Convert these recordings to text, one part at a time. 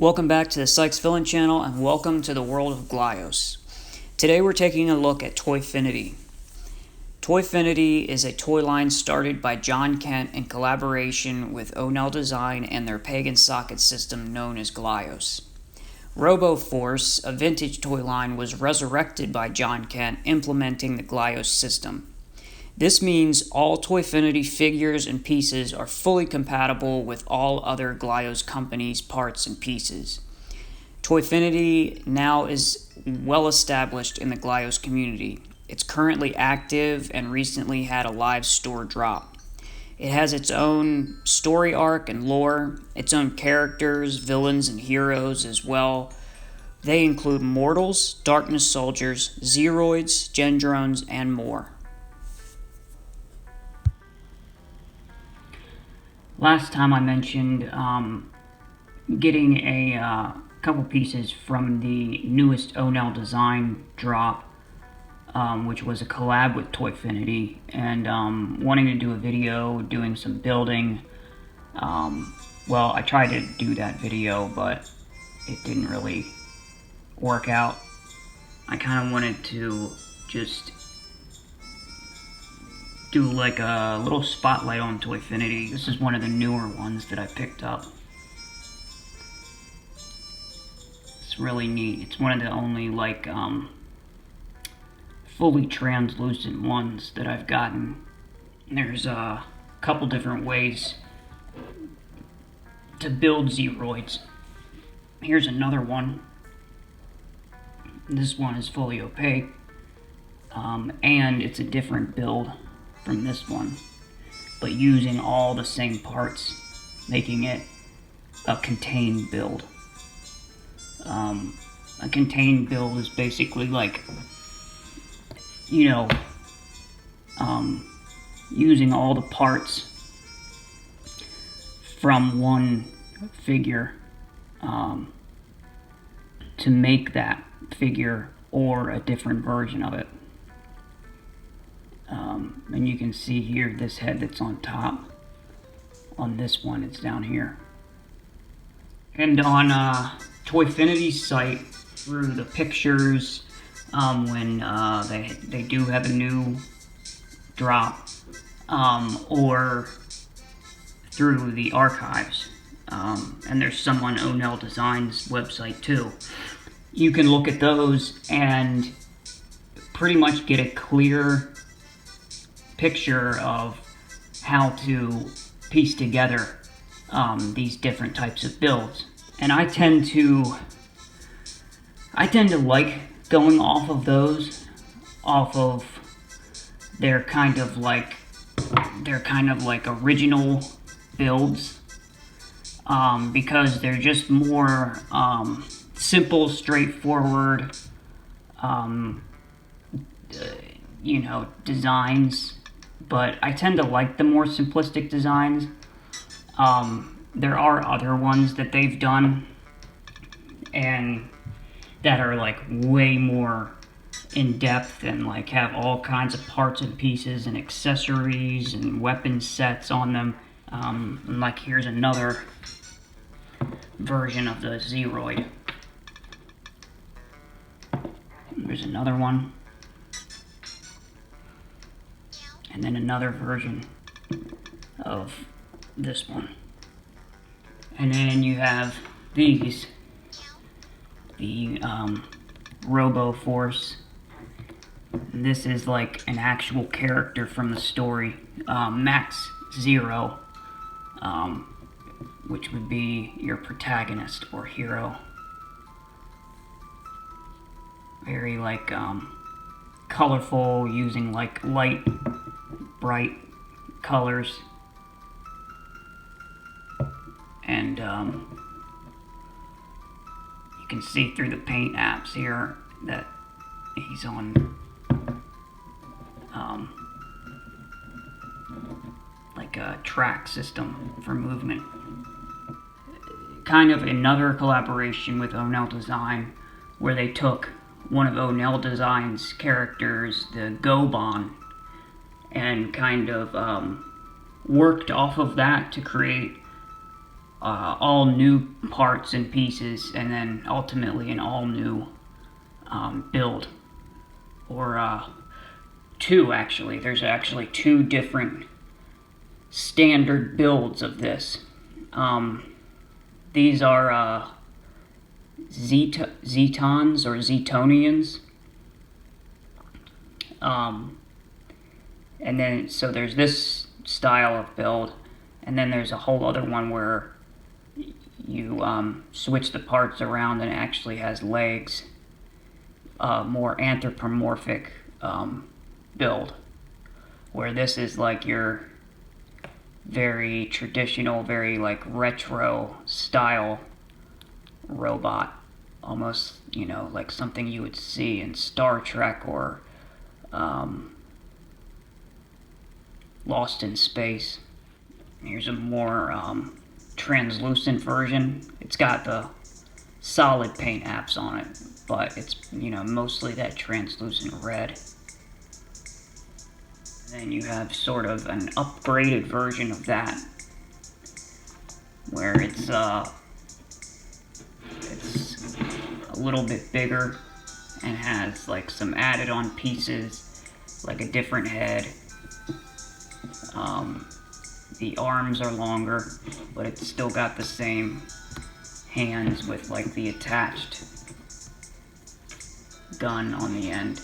Welcome back to the Sykes Villain channel and welcome to the world of Glyos. Today we're taking a look at Toyfinity. Toyfinity is a toy line started by John Kent in collaboration with Onell Design and their pagan socket system known as Glyos. RoboForce, a vintage toy line, was resurrected by John Kent implementing the Glyos system. This means all Toyfinity figures and pieces are fully compatible with all other Glyos companies' parts and pieces. Toyfinity now is well established in the Glyos community. It's currently active and recently had a live store drop. It has its own story arc and lore, its own characters, villains, and heroes as well. They include mortals, darkness soldiers, zeroids, gendrones, and more. Last time I mentioned getting a couple pieces from the newest Onell Design drop, which was a collab with Toyfinity, and wanting to do a video doing some building. Well, I tried to do that video, but it didn't really work out. I kind of wanted to just do like a little spotlight on Toyfinity. This is one of the newer ones that I picked up. It's really neat. It's one of the only like fully translucent ones that I've gotten. There's a couple different ways to build zeroids. Here's another one. This one is fully opaque, and it's a different build from this one, but using all the same parts, making it a contained build. A contained build is basically like, using all the parts from one figure to make that figure or a different version of it. And you can see here this head that's on top. On this one, it's down here. And on Toyfinity's site, through the pictures, when they do have a new drop, or through the archives, and there's some on Onell Design's website too. You can look at those and pretty much get a clear picture of how to piece together these different types of builds. And I tend to like going off of those, off of their kind of like original builds, because they're just more simple, straightforward, designs. But I tend to like the more simplistic designs. There are other ones that they've done and that are like way more in depth and like have all kinds of parts and pieces and accessories and weapon sets on them. And like here's another version of the Zeroid. There's another one. And then another version of this one. And then you have these, the RoboForce. This is like an actual character from the story, Max Zero, which would be your protagonist or hero. Very like colorful, using like light, bright colors. And you can see through the paint apps here that he's on like a track system for movement. Kind of another collaboration with Onell Design, where they took one of Onell Design's characters, the Gobon, and kind of worked off of that to create all new parts and pieces, and then ultimately an all new build. Or two, actually. There's actually two different standard builds of this. These are Zetons or Zetonians. And then, so there's this style of build, and then there's a whole other one where you switch the parts around and it actually has legs. More anthropomorphic build, where this is like your very traditional, very like retro style robot, almost, you know, like something you would see in Star Trek or Lost in Space. Here's a more translucent version. It's got the solid paint apps on it, but it's, you know, mostly that translucent red. Then you have sort of an upgraded version of that, where it's a little bit bigger and has like some added on pieces, like a different head. The arms are longer, but it's still got the same hands with like the attached gun on the end.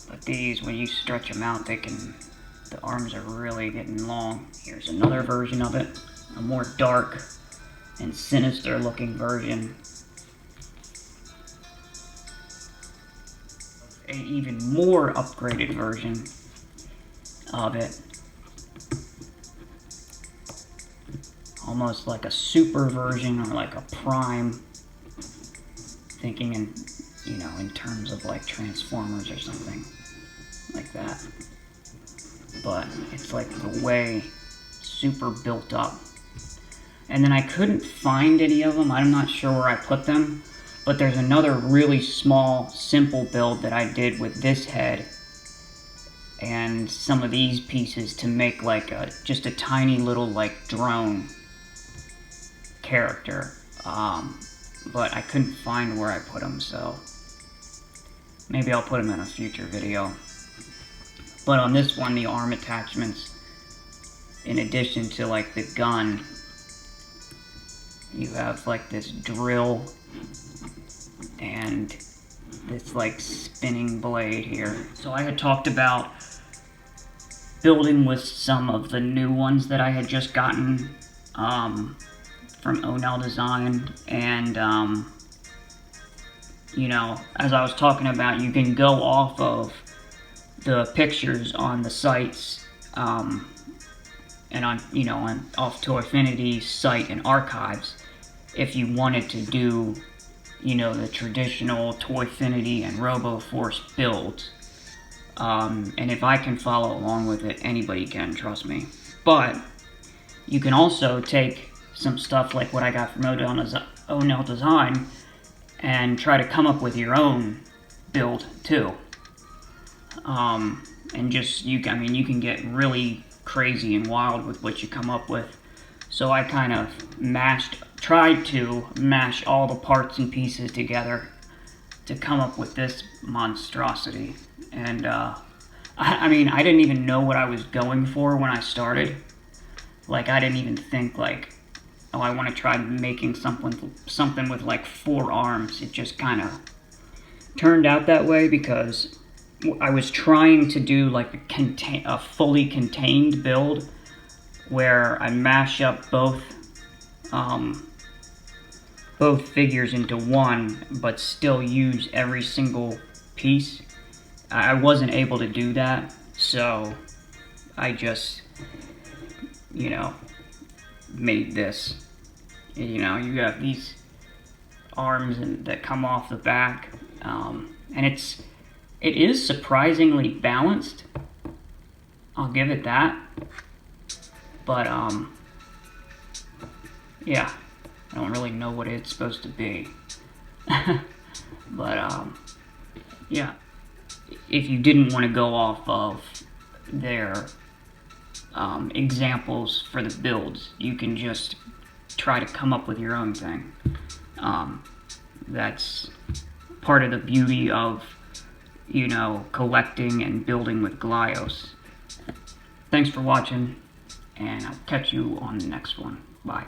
But these, when you stretch them out, the arms are really getting long. Here's another version of it, a more dark and sinister looking version. An even more upgraded version of it. Almost like a super version or like a prime. Thinking in, you know, in terms of like Transformers or something like that. But it's like the way super built up. And then I couldn't find any of them. I'm not sure where I put them. But there's another really small, simple build that I did with this head and some of these pieces to make like just a tiny little like drone character. But I couldn't find where I put them, so maybe I'll put them in a future video. But on this one, the arm attachments, in addition to like the gun, you have like this drill and this like spinning blade here. So I had talked about building with some of the new ones that I had just gotten from Onell Design, and you know, as I was talking about, you can go off of the pictures on the sites and on, you know, off Toyfinity's site and archives if you wanted to do, you know, the traditional Toyfinity and RoboForce builds. And if I can follow along with it, anybody can, trust me. But you can also take some stuff like what I got from Onell Design and try to come up with your own build too. And just, I mean, you can get really crazy and wild with what you come up with. So I kind of tried to mash all the parts and pieces together to come up with this monstrosity. And I mean, I didn't even know what I was going for when I started. Like, I didn't even think like, oh, I want to try making something with like 4 arms. It just kind of turned out that way because I was trying to do like a fully contained build where I mash up both figures into one, but still use every single piece. I wasn't able to do that, so I just, you know, made this. You know, you got these arms that come off the back, and it is surprisingly balanced. I'll give it that. But yeah, I don't really know what it's supposed to be. But yeah, if you didn't want to go off of their examples for the builds, you can just try to come up with your own thing. That's part of the beauty of, you know, collecting and building with Glyos. Thanks for watching, and I'll catch you on the next one. Bye.